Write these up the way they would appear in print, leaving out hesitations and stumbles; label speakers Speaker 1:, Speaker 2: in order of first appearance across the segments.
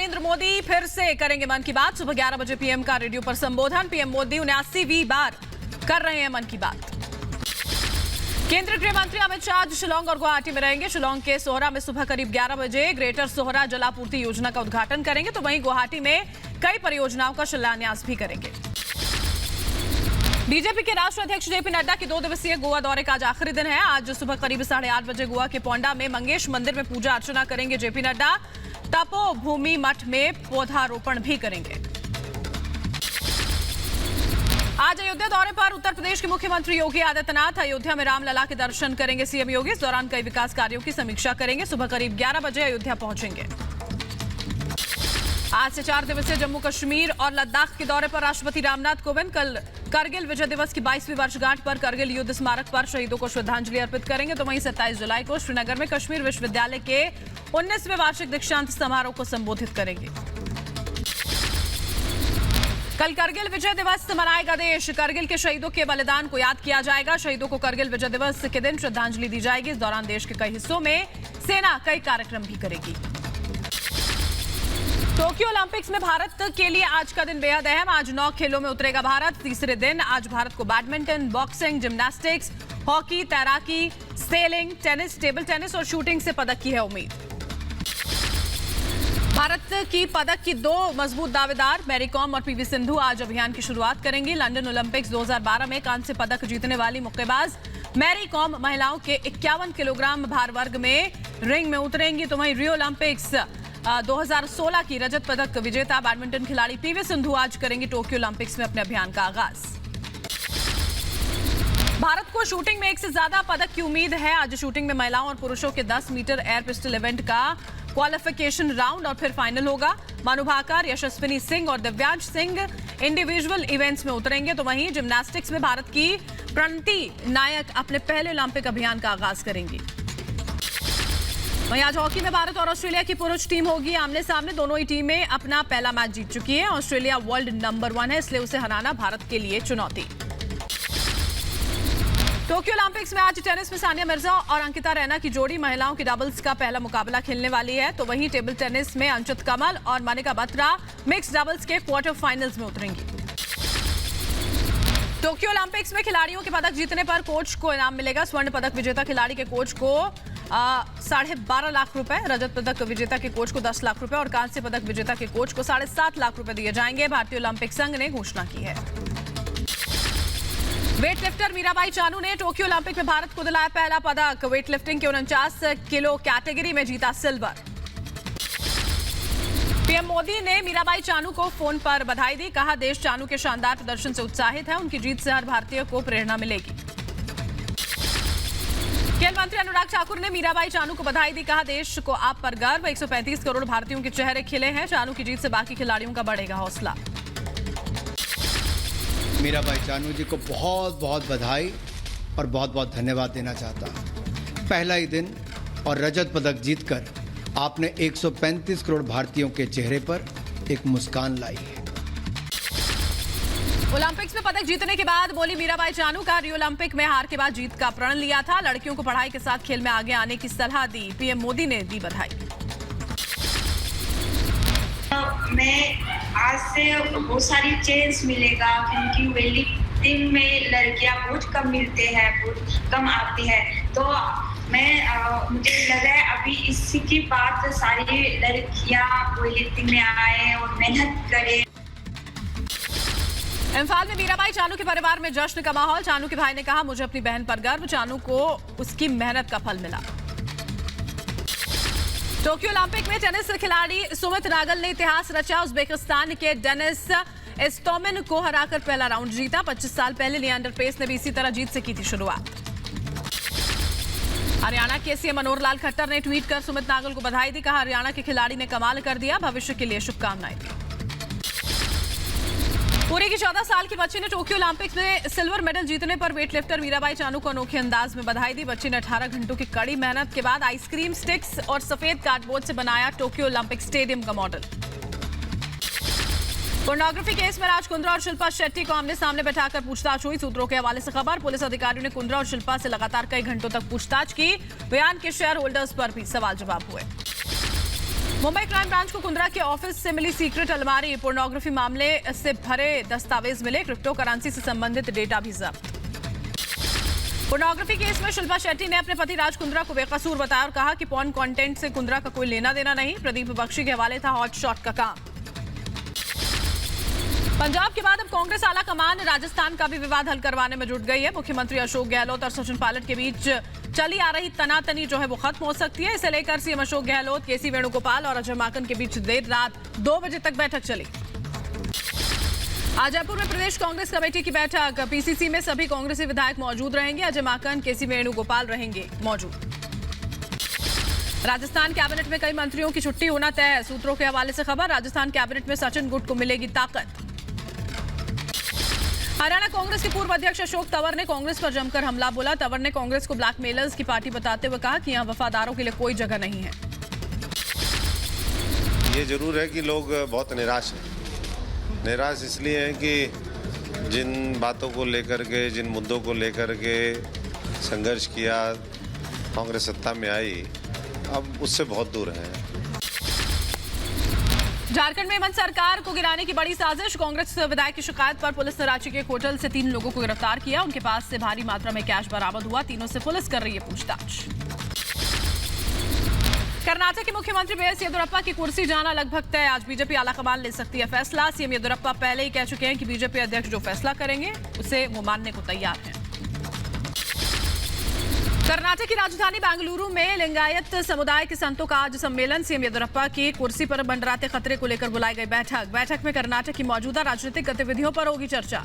Speaker 1: नरेंद्र मोदी फिर से करेंगे मन की बात। सुबह 11 बजे पीएम का रेडियो पर संबोधन। पीएम मोदी 79वीं बार कर रहे हैं मन की बात। केंद्रीय गृह मंत्री अमित शाह आज शिलांग और गुवाहाटी में रहेंगे। शिलांग के सोहरा में सुबह करीब 11 बजे ग्रेटर सोहरा जलापूर्ति योजना का उद्घाटन करेंगे, तो वहीं गुवाहाटी में कई परियोजनाओं का शिलान्यास भी करेंगे। बीजेपी के राष्ट्रीय अध्यक्ष जेपी नड्डा के 2 दिवसीय गोवा दौरे का आज आखिरी दिन है। आज सुबह करीब 8:30 बजे गोवा के पोंडा में मंगेश मंदिर में पूजा अर्चना करेंगे जेपी नड्डा। तपोभूमि मठ में पौधारोपण भी करेंगे। आज अयोध्या दौरे पर उत्तर प्रदेश के मुख्यमंत्री योगी आदित्यनाथ अयोध्या में रामलला के दर्शन करेंगे सीएम योगी। इस दौरान कई विकास कार्यों की समीक्षा करेंगे। सुबह करीब 11 बजे अयोध्या पहुंचेंगे। आज से 4 दिवसीय जम्मू कश्मीर और लद्दाख के दौरे पर राष्ट्रपति रामनाथ कोविंद कल करगिल विजय दिवस की 22वीं वर्षगांठ पर करगिल युद्ध स्मारक पर शहीदों को श्रद्धांजलि अर्पित करेंगे, तो वहीं 27 जुलाई को श्रीनगर में कश्मीर विश्वविद्यालय के 19वें वार्षिक दीक्षांत समारोह को संबोधित करेंगे। कल करगिल विजय दिवस मनाएगा देश। करगिल के शहीदों के बलिदान को याद किया जाएगा। शहीदों को करगिल विजय दिवस के दिन श्रद्धांजलि दी जाएगी। इस दौरान देश के कई हिस्सों में सेना कई कार्यक्रम भी करेगी। टोक्यो ओलंपिक्स में भारत के लिए आज का दिन बेहद अहम। आज 9 खेलों में उतरेगा भारत। तीसरे दिन आज भारत को बैडमिंटन, बॉक्सिंग, जिम्नास्टिक्स, हॉकी, तैराकी, सेलिंग, टेनिस, टेबल टेनिस और शूटिंग से पदक की है उम्मीद। भारत की पदक की 2 मजबूत दावेदार मैरी कॉम और पीवी सिंधु आज अभियान की शुरुआत करेंगी। लंदन ओलंपिक्स 2012 में कांस्य पदक जीतने वाली मुक्केबाज मैरी कॉम महिलाओं के 51 किलोग्राम भार वर्ग में रिंग में उतरेंगी, तो वहीं रियो ओलंपिक्स 2016 की रजत पदक विजेता बैडमिंटन खिलाड़ी पीवी सिंधु आज करेंगी टोक्यो ओलंपिक्स में अपने अभियान का आगाज। भारत को शूटिंग में 1 से ज्यादा पदक की उम्मीद है। आज शूटिंग में महिलाओं और पुरुषों के 10 मीटर एयर पिस्टल इवेंट का क्वालिफिकेशन राउंड और फिर फाइनल होगा। मनु भाकर, यशस्विनी सिंह और दिव्यांश सिंह इंडिविजुअल इवेंट्स में उतरेंगे, तो वहीं जिम्नास्टिक्स में भारत की प्रणति नायक अपने पहले ओलंपिक अभियान का आगाज करेंगी। वहीं आज हॉकी में भारत और ऑस्ट्रेलिया की पुरुष टीम होगी आमने सामने। दोनों ही टीमें अपना पहला मैच जीत चुकी है। ऑस्ट्रेलिया वर्ल्ड नंबर 1 है, इसलिए उसे हराना भारत के लिए चुनौती। टोक्यो ओलंपिक्स में आज टेनिस में सानिया मिर्जा और अंकिता रैना की जोड़ी महिलाओं की डबल्स का पहला मुकाबला खेलने वाली है, तो वहीं टेबल टेनिस में अंशुत कमल और मनिका बत्रा मिक्स डबल्स के क्वार्टर फाइनल्स में उतरेंगी। टोक्यो ओलंपिक्स में खिलाड़ियों के पदक जीतने पर कोच को इनाम मिलेगा। स्वर्ण पदक विजेता खिलाड़ी के कोच को 12.5 लाख रुपए, रजत पदक विजेता के कोच को 10 लाख रुपए और कांस्य पदक विजेता के कोच को 7.5 लाख रुपए दिए जाएंगे। भारतीय ओलंपिक संघ ने घोषणा की है। वेटलिफ्टर मीराबाई चानू ने टोक्यो ओलंपिक में भारत को दिलाया पहला पदक। वेटलिफ्टिंग के 49 किलो कैटेगरी में जीता सिल्वर। पीएम मोदी ने मीराबाई चानू को फोन पर बधाई दी। कहा, देश चानू के शानदार प्रदर्शन से उत्साहित है। उनकी जीत से हर भारतीय को प्रेरणा मिलेगी। खेल मंत्री अनुराग ठाकुर ने मीराबाई चानू को बधाई दी। कहा, देश को आप पर गर्व। 135 करोड़ भारतीयों के चेहरे खिले हैं। चानू की जीत से बाकी खिलाड़ियों का बढ़ेगा हौसला।
Speaker 2: मीराबाई चानू जी को बहुत बहुत बधाई और बहुत बहुत धन्यवाद देना चाहता हूं। पहला ही दिन और रजत पदक जीतकर आपने 135 करोड़ भारतीयों के चेहरे पर एक मुस्कान लाई है।
Speaker 1: ओलंपिक्स में पदक जीतने के बाद बोली मीराबाई चानू। का रियो ओलंपिक में हार के बाद जीत का प्रण लिया था। लड़कियों को पढ़ाई के साथ खेल में आगे आने की सलाह दी। पीएम मोदी ने दी बधाई।
Speaker 3: मैं आज से बहुत सारी चेंज मिलेगा, क्योंकि वेट लिफ्टिंग में लड़कियां बहुत कम मिलते हैं, बहुत कम आती है, तो मैं मुझे लग रहा है अभी इसी की बात सारी लड़कियां वेट लिफ्टिंग में आए और मेहनत करें।
Speaker 1: इम्फाल में मीराबाई चानू के परिवार में जश्न का माहौल। चानू के भाई ने कहा, मुझे अपनी बहन पर गर्व। चानू को उसकी मेहनत का फल मिला। टोक्यो ओलंपिक में टेनिस खिलाड़ी सुमित नागल ने इतिहास रचा। उज्बेकिस्तान के डेनिस इस्तोमिन को हराकर पहला राउंड जीता। 25 साल पहले लियांडर पेस ने भी इसी तरह जीत से की थी शुरुआत। हरियाणा के सीएम मनोहर लाल खट्टर ने ट्वीट कर सुमित नागल को बधाई दी। कहा, हरियाणा के खिलाड़ी ने कमाल कर दिया। भविष्य के लिए शुभकामनाएं दी। पूरी की 14 साल की बच्ची ने टोक्यो ओलंपिक्स में सिल्वर मेडल जीतने पर वेटलिफ्टर मीराबाई चानू को अनोखे अंदाज में बधाई दी। बच्ची ने 18 घंटों की कड़ी मेहनत के बाद आइसक्रीम स्टिक्स और सफेद कार्डबोर्ड से बनाया टोक्यो ओलंपिक स्टेडियम का मॉडल। पोर्नोग्राफी केस में राज कुंद्रा और शिल्पा शेट्टी को आमने सामने बैठाकर पूछताछ हुई। सूत्रों के हवाले से खबर, पुलिस अधिकारियों ने कुंद्रा और शिल्पा से लगातार कई घंटों तक पूछताछ की। बयान के शेयर होल्डर्स पर भी सवाल जवाब हुए। मुंबई क्राइम ब्रांच को कुंद्रा के ऑफिस से मिली सीक्रेट अलमारी, पोर्नोग्राफी मामले से भरे दस्तावेज मिले, क्रिप्टो करेंसी से संबंधित डेटा भी जब्त। पोर्नोग्राफी केस में शिल्पा शेट्टी ने अपने पति राज कुंद्रा को बेकसूर बताया और कहा कि पॉर्न कंटेंट से कुंद्रा का कोई लेना देना नहीं। प्रदीप बख्शी के हवाले था हॉट शॉट का काम। पंजाब के बाद अब कांग्रेस आला कमान राजस्थान का भी विवाद हल करवाने में जुट गई है। मुख्यमंत्री अशोक गहलोत और सचिन पायलट के बीच चली आ रही तनातनी जो है वो खत्म हो सकती है। इसे लेकर सीएम अशोक गहलोत, केसी वेणुगोपाल और अजय माकन के बीच देर रात 2 बजे तक बैठक चली। आज जयपुर में प्रदेश कांग्रेस कमेटी की बैठक, पीसीसी में सभी कांग्रेसी विधायक मौजूद रहेंगे। अजय माकन, केसी वेणुगोपाल रहेंगे मौजूद। राजस्थान कैबिनेट में कई मंत्रियों की छुट्टी होना तय है। सूत्रों के हवाले से खबर, राजस्थान कैबिनेट में सचिन गुट को मिलेगी ताकत। हरियाणा कांग्रेस के पूर्व अध्यक्ष अशोक तंवर ने कांग्रेस पर जमकर हमला बोला। तंवर ने कांग्रेस को ब्लैकमेलर्स की पार्टी बताते हुए कहा कि यहां वफादारों के लिए कोई जगह नहीं है।
Speaker 4: ये जरूर है कि लोग बहुत निराश हैं। निराश इसलिए हैं कि जिन बातों को लेकर के, जिन मुद्दों को लेकर के संघर्ष किया, कांग्रेस सत्ता में आई, अब उससे बहुत दूर है।
Speaker 1: झारखंड में हेमंत सरकार को गिराने की बड़ी साजिश, कांग्रेस विधायक की शिकायत पर पुलिस ने रांची के एक होटल से 3 लोगों को गिरफ्तार किया। उनके पास से भारी मात्रा में कैश बरामद हुआ। तीनों से पुलिस कर रही है पूछताछ। कर्नाटक के मुख्यमंत्री बीएस येदियुरप्पा की कुर्सी जाना लगभग तय। आज बीजेपी आलाकमान ले सकती है फैसला। सीएम येदियुरप्पा पहले ही कह चुके हैं कि बीजेपी अध्यक्ष जो फैसला करेंगे उसे वो मानने को तैयार हैं। कर्नाटक की राजधानी बेंगलुरु में लिंगायत समुदाय के संतों का आज सम्मेलन। सीएम येदियुरप्पा की कुर्सी पर मंडराते खतरे को लेकर बुलाई गई बैठक में कर्नाटक की मौजूदा राजनीतिक गतिविधियों पर होगी चर्चा।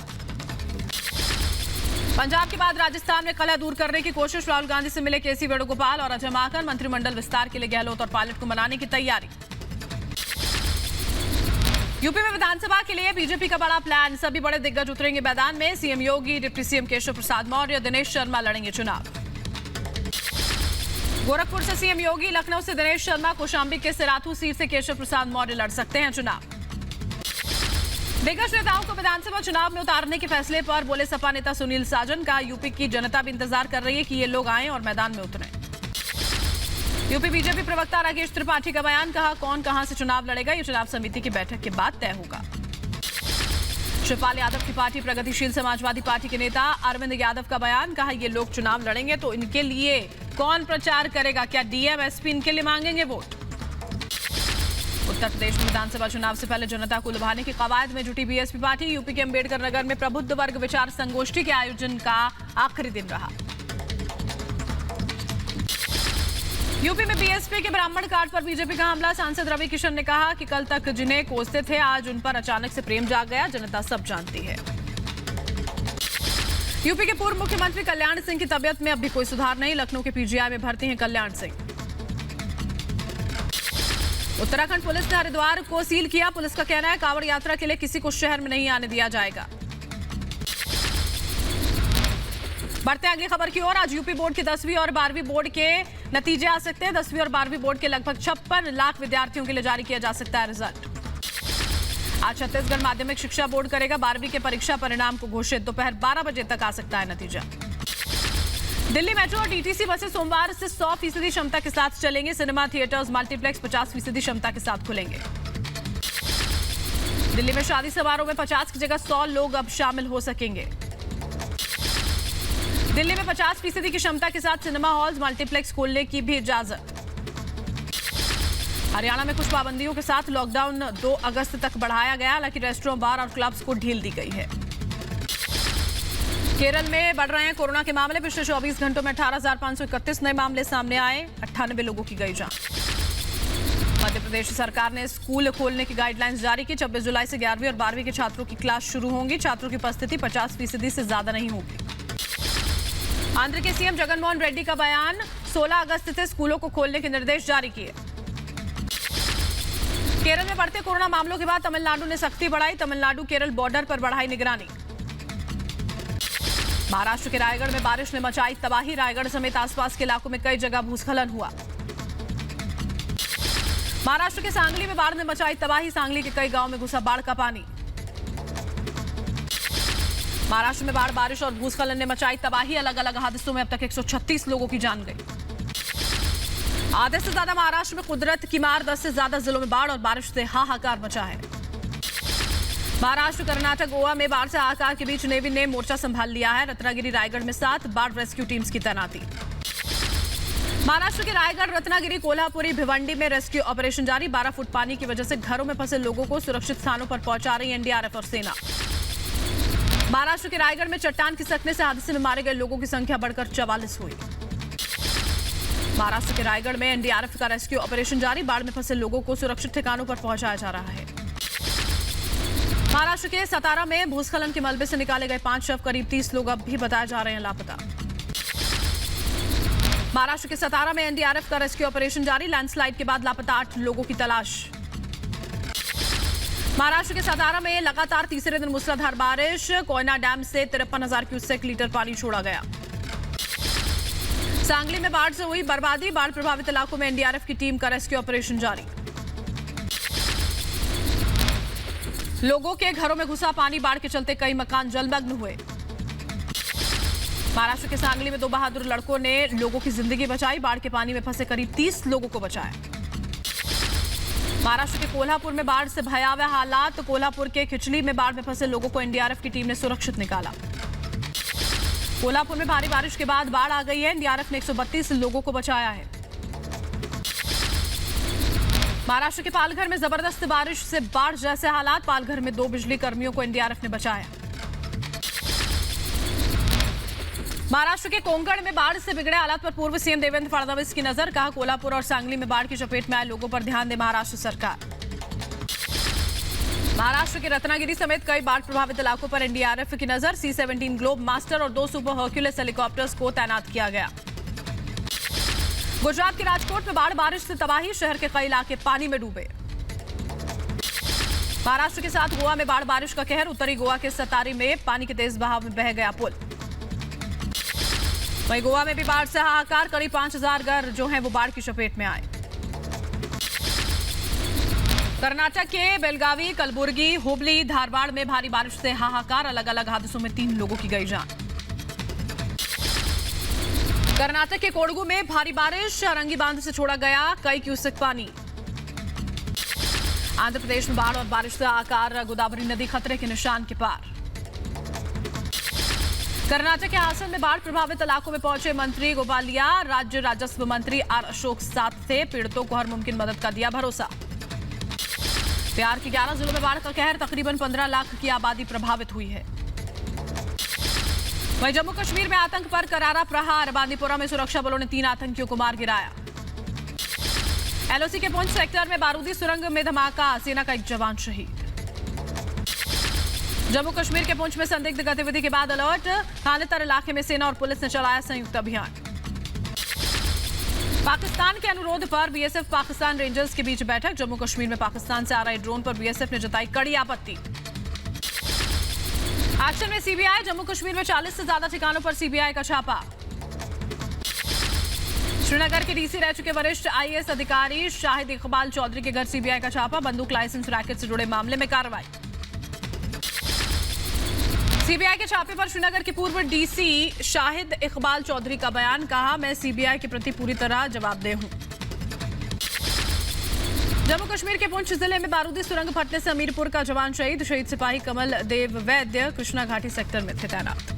Speaker 1: पंजाब के बाद राजस्थान में कलह दूर करने की कोशिश, राहुल गांधी से मिले केसी वेणुगोपाल और अजय माकन। मंत्रिमंडल विस्तार के लिए गहलोत और पायलट को मनाने की तैयारी। यूपी में विधानसभा के लिए बीजेपी का बड़ा प्लान, सभी बड़े दिग्गज उतरेंगे मैदान में। सीएम योगी, डिप्टी सीएम केशव प्रसाद मौर्य, दिनेश शर्मा लड़ेंगे चुनाव। गोरखपुर से सीएम योगी, लखनऊ से दिनेश शर्मा, कौशाम्बी के सिराथू सीट से केशव प्रसाद मौर्य लड़ सकते हैं चुनाव। दिग्गज नेताओं को विधानसभा चुनाव में उतारने के फैसले पर बोले सपा नेता सुनील साजन का यूपी की जनता भी इंतजार कर रही है कि ये लोग आएं और मैदान में उतरें। यूपी बीजेपी प्रवक्ता राकेश त्रिपाठी का बयान, कहा कौन कहां से चुनाव लड़ेगा ये चुनाव समिति की बैठक के बाद तय होगा। शिवपाल यादव की पार्टी प्रगतिशील समाजवादी पार्टी के नेता अरविंद यादव का बयान, कहा ये लोग चुनाव लड़ेंगे तो इनके लिए कौन प्रचार करेगा, क्या डीएम एसपी इनके लिए मांगेंगे वोट। उत्तर प्रदेश में विधानसभा चुनाव से पहले जनता को लुभाने की कवायद में जुटी बीएसपी पार्टी। यूपी के अंबेडकर नगर में प्रबुद्ध वर्ग विचार संगोष्ठी के आयोजन का आखिरी दिन रहा। यूपी में बीएसपी के ब्राह्मण कार्ड पर बीजेपी का हमला, सांसद रवि किशन ने कहा कि कल तक जिन्हें कोसते थे आज उन पर अचानक से प्रेम जाग गया, जनता सब जानती है। यूपी के पूर्व मुख्यमंत्री कल्याण सिंह की तबियत में अब भी कोई सुधार नहीं, लखनऊ के पीजीआई में भर्ती हैं कल्याण सिंह। उत्तराखंड पुलिस ने हरिद्वार को सील किया, पुलिस का कहना है कांवड़ यात्रा के लिए किसी को शहर में नहीं आने दिया जाएगा। बढ़ते अगली खबर की ओर, आज यूपी बोर्ड के 10वीं और 12वीं बोर्ड के नतीजे आ सकते हैं। 10वीं और 12वीं बोर्ड के लगभग 56 लाख विद्यार्थियों के लिए जारी किया जा सकता है रिजल्ट। आज छत्तीसगढ़ माध्यमिक शिक्षा बोर्ड करेगा 12वीं के परीक्षा परिणाम को घोषित, दोपहर 12 बजे तक आ सकता है नतीजा। दिल्ली मेट्रो और डीटीसी बसें सोमवार से 100% क्षमता के साथ चलेंगे। सिनेमा, थिएटर्स, मल्टीप्लेक्स 50% क्षमता के साथ खुलेंगे। दिल्ली में शादी समारोह में 50 की जगह 100 लोग अब शामिल हो सकेंगे। दिल्ली में 50% की क्षमता के साथ सिनेमा हॉल्स, मल्टीप्लेक्स खोलने की भी इजाजत। हरियाणा में कुछ पाबंदियों के साथ लॉकडाउन 2 अगस्त तक बढ़ाया गया, हालांकि रेस्टोरेंट, बार और क्लब्स को ढील दी गई है। केरल में बढ़ रहे हैं कोरोना के मामले, पिछले 24 घंटों में 18,531 नए मामले सामने आए, 98 लोगों की गई जान। मध्य प्रदेश सरकार ने स्कूल खोलने की गाइडलाइंस जारी की। 26 जुलाई से 11वीं और 12वीं के छात्रों की क्लास शुरू होंगी। छात्रों की उपस्थिति 50% से ज्यादा नहीं होगी। आंध्र के सीएम जगनमोहन रेड्डी का बयान, 16 अगस्त से स्कूलों को खोलने के निर्देश जारी किए। केरल में बढ़ते कोरोना मामलों के बाद तमिलनाडु ने सख्ती बढ़ाई, तमिलनाडु केरल बॉर्डर पर बढ़ाई निगरानी। महाराष्ट्र के रायगढ़ में बारिश ने मचाई तबाही, रायगढ़ समेत आसपास के इलाकों में कई जगह भूस्खलन हुआ। महाराष्ट्र के सांगली में बाढ़ ने मचाई तबाही, सांगली के कई गांवों में घुसा बाढ़ का पानी। महाराष्ट्र में बाढ़, बारिश और भूस्खलन ने मचाई तबाही, अलग अलग हादसों में अब तक 136 लोगों की जान गई। आधे से ज्यादा महाराष्ट्र में कुदरत की मार, 10 से ज्यादा जिलों में बाढ़ और बारिश से हाहाकार मचा है। महाराष्ट्र, कर्नाटक, गोवा में बाढ़ से हाहाकार के बीच नेवी ने मोर्चा संभाल लिया है। रत्नागिरी, रायगढ़ में 7 बाढ़ रेस्क्यू टीम्स की तैनाती। महाराष्ट्र के रायगढ़, रत्नागिरी, कोल्हापुरी, भिवंडी में रेस्क्यू ऑपरेशन जारी। 12 फुट पानी की वजह से घरों में फंसे लोगों को सुरक्षित स्थानों पर पहुंचा रही एनडीआरएफ और सेना। महाराष्ट्र के रायगढ़ में चट्टान खिसकने से हादसे में मारे गए लोगों की संख्या बढ़कर 44 हुई। महाराष्ट्र के रायगढ़ में एनडीआरएफ का रेस्क्यू ऑपरेशन जारी। बाढ़ में फंसे लोगों को सुरक्षित ठिकानों पर पहुंचाया जा रहा है। महाराष्ट्र के सतारा में भूस्खलन के मलबे से निकाले गए 5 शव, करीब 30 लोग अब भी बताए जा रहे हैं लापता। महाराष्ट्र के सतारा में एनडीआरएफ का रेस्क्यू ऑपरेशन जारी। लैंडस्लाइड के बाद लापता 8 लोगों की तलाश। महाराष्ट्र के सतारा में लगातार तीसरे दिन मूसलाधार बारिश। कोयना डैम से 53,000 क्यूसेक लीटर पानी छोड़ा गया। सांगली में बाढ़ से हुई बर्बादी। बाढ़ प्रभावित इलाकों में एनडीआरएफ की टीम का रेस्क्यू ऑपरेशन जारी। लोगों के घरों में घुसा पानी। बाढ़ के चलते कई मकान जलमग्न हुए। महाराष्ट्र के सांगली में 2 बहादुर लड़कों ने लोगों की जिंदगी बचाई। बाढ़ के पानी में फंसे करीब 30 लोगों को बचाया। महाराष्ट्र के कोल्हापुर में बाढ़ से भयावह हालात। कोल्हापुर के खिचली में बाढ़ में फंसे लोगों को एनडीआरएफ की टीम ने सुरक्षित निकाला। कोल्हापुर में भारी बारिश के बाद बाढ़ आ गई है। एनडीआरएफ ने 132 लोगों को बचाया है। महाराष्ट्र के पालघर में जबरदस्त बारिश से बाढ़ जैसे हालात। पालघर में 2 बिजली कर्मियों को एनडीआरएफ ने बचाया। महाराष्ट्र के कोंकण में बाढ़ से बिगड़े हालात पर पूर्व सीएम देवेंद्र फडणवीस की नजर। कहा, कोल्हापुर और सांगली में बाढ़ की चपेट में आए लोगों पर ध्यान दे महाराष्ट्र सरकार। महाराष्ट्र के रत्नागिरी समेत कई बाढ़ प्रभावित इलाकों पर एनडीआरएफ की नजर। C-17 ग्लोब मास्टर और 2 सुपर हर्क्यूलिस हेलीकॉप्टर्स को तैनात किया गया। गुजरात के राजकोट में बाढ़, बारिश से तबाही। शहर के कई इलाके पानी में डूबे। महाराष्ट्र के साथ गोवा में बाढ़, बारिश का कहर। उत्तरी गोवा के सतारी में पानी के तेज बहाव में बह गया पुल। वहीं गोवा में भी बाढ़ से हाहाकार। करीब 5,000 घर जो हैं वो बाढ़ की चपेट में आए। कर्नाटक के बेलगावी, कलबुर्गी, हुबली, धारवाड़ में भारी बारिश से हाहाकार। अलग अलग हादसों में 3 लोगों की गई जान। कर्नाटक के कोडगु में भारी बारिश। अरंगी बांध से छोड़ा गया कई क्यूसेक पानी। आंध्र प्रदेश में बाढ़ और बारिश से हाहाकार। गोदावरी नदी खतरे के निशान के पार। कर्नाटक के हासन में बाढ़ प्रभावित इलाकों में पहुंचे मंत्री गोपालिया। राज्य राजस्व मंत्री आर अशोक साथ थे। पीड़ितों को हर मुमकिन मदद का दिया भरोसा। बिहार के 11 जिलों में बाढ़ का कहर। तकरीबन 15 लाख की आबादी प्रभावित हुई है। वहीं जम्मू कश्मीर में आतंक पर करारा प्रहार। बांदीपोरा में सुरक्षा बलों ने 3 आतंकियों को मार गिराया। एलओसी के पुंछ सेक्टर में बारूदी सुरंग में धमाका। सेना का 1 जवान शहीद। जम्मू कश्मीर के पुंछ में संदिग्ध गतिविधि के बाद अलर्ट। खानेतर इलाके में सेना और पुलिस ने चलाया संयुक्त अभियान। पाकिस्तान के अनुरोध पर बीएसएफ पाकिस्तान रेंजर्स के बीच बैठक। जम्मू कश्मीर में पाकिस्तान से आ रहे ड्रोन पर बीएसएफ ने जताई कड़ी आपत्ति। एक्शन में सीबीआई। जम्मू कश्मीर में 40 से ज्यादा ठिकानों पर सीबीआई का छापा। श्रीनगर के डीसी रह चुके वरिष्ठ आईएएस अधिकारी शाहिद इकबाल चौधरी के घर सीबीआई का छापा। बंदूक लाइसेंस रैकेट से जुड़े मामले में कार्रवाई। सीबीआई के छापे पर श्रीनगर के पूर्व डीसी शाहिद इकबाल चौधरी का बयान। कहा, मैं सीबीआई के प्रति पूरी तरह जवाबदेह हूं। जम्मू कश्मीर के पुंछ जिले में बारूदी सुरंग फटने से अमीरपुर का जवान शहीद। शहीद सिपाही कमल देव वैद्य कृष्णा घाटी सेक्टर में थे तैनात।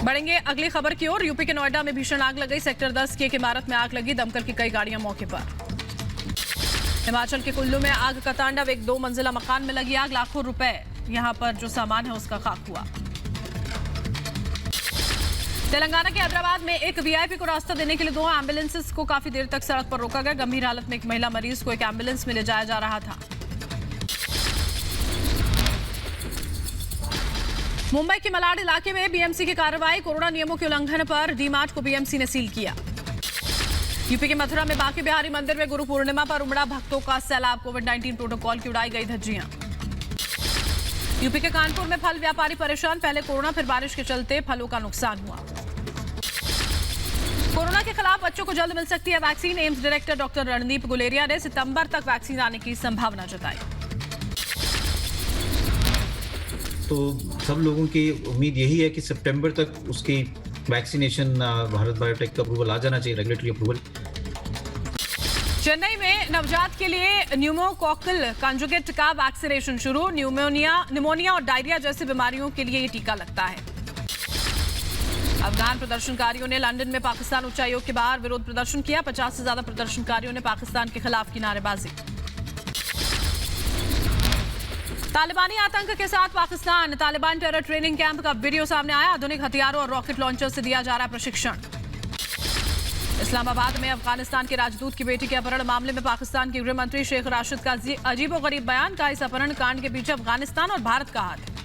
Speaker 1: बढ़ेंगे अगली खबर की ओर। यूपी के नोएडा में भीषण आग लग गई। सेक्टर 10 की एक इमारत में आग लगी। दमकल की कई गाड़ियां मौके पर। हिमाचल के कुल्लू में आग का तांडव। एक 2 मंजिला मकान में लगी आग। लाखों रुपए यहां पर जो सामान है उसका खाक हुआ। तेलंगाना के हैदराबाद में एक वीआईपी को रास्ता देने के लिए 2 एम्बुलेंसेस को काफी देर तक सड़क पर रोका गया। गंभीर हालत में एक महिला मरीज को एक एम्बुलेंस में ले जाया जा रहा था। मुंबई के मलाड इलाके में बीएमसी की कार्रवाई। कोरोना नियमों के उल्लंघन पर डीमार्ट को बीएमसी ने सील किया। यूपी के मथुरा में बांके बिहारी मंदिर में गुरु पूर्णिमा पर उमड़ा भक्तों का सैलाब। कोविड-19 प्रोटोकॉल की उड़ाई गई धज्जियां। यूपी के कानपुर में फल व्यापारी परेशान। पहले कोरोना फिर बारिश के चलते फलों का नुकसान हुआ। कोरोना के खिलाफ बच्चों को जल्द मिल सकती है vaccine. AIIMS director doctor Randeep Guleria ने सितंबर तक वैक्सीन आने की संभावना जताई।
Speaker 5: तो सब लोगों की उम्मीद यही है कि सितंबर तक उसकी वैक्सीनेशन भारत बायोटेक का अप्रूवल आ जाना चाहिए, रेगुलेटरी अप्रूवल।
Speaker 1: चेन्नई में नवजात के लिए न्यूमोकॉकल कंजुगेट का वैक्सीनेशन शुरू। निमोनिया और डायरिया जैसी बीमारियों के लिए ये टीका लगता है। अफगान प्रदर्शनकारियों ने लंदन में पाकिस्तान उच्चायोग के बाहर विरोध प्रदर्शन किया। 50 से ज्यादा प्रदर्शनकारियों ने पाकिस्तान के खिलाफ की नारेबाजी। तालिबानी आतंक के साथ Pakistan, Taliban terror training camp का वीडियो सामने आया। आधुनिक हथियारों और रॉकेट लॉन्चर से दिया जा रहा प्रशिक्षण। इस्लामाबाद में अफगानिस्तान के राजदूत की बेटी के अपहरण मामले में पाकिस्तान के गृह मंत्री शेख राशिद का अजीबोगरीब बयान। का इस अपहरण कांड के पीछे अफगानिस्तान और भारत का हाथ है।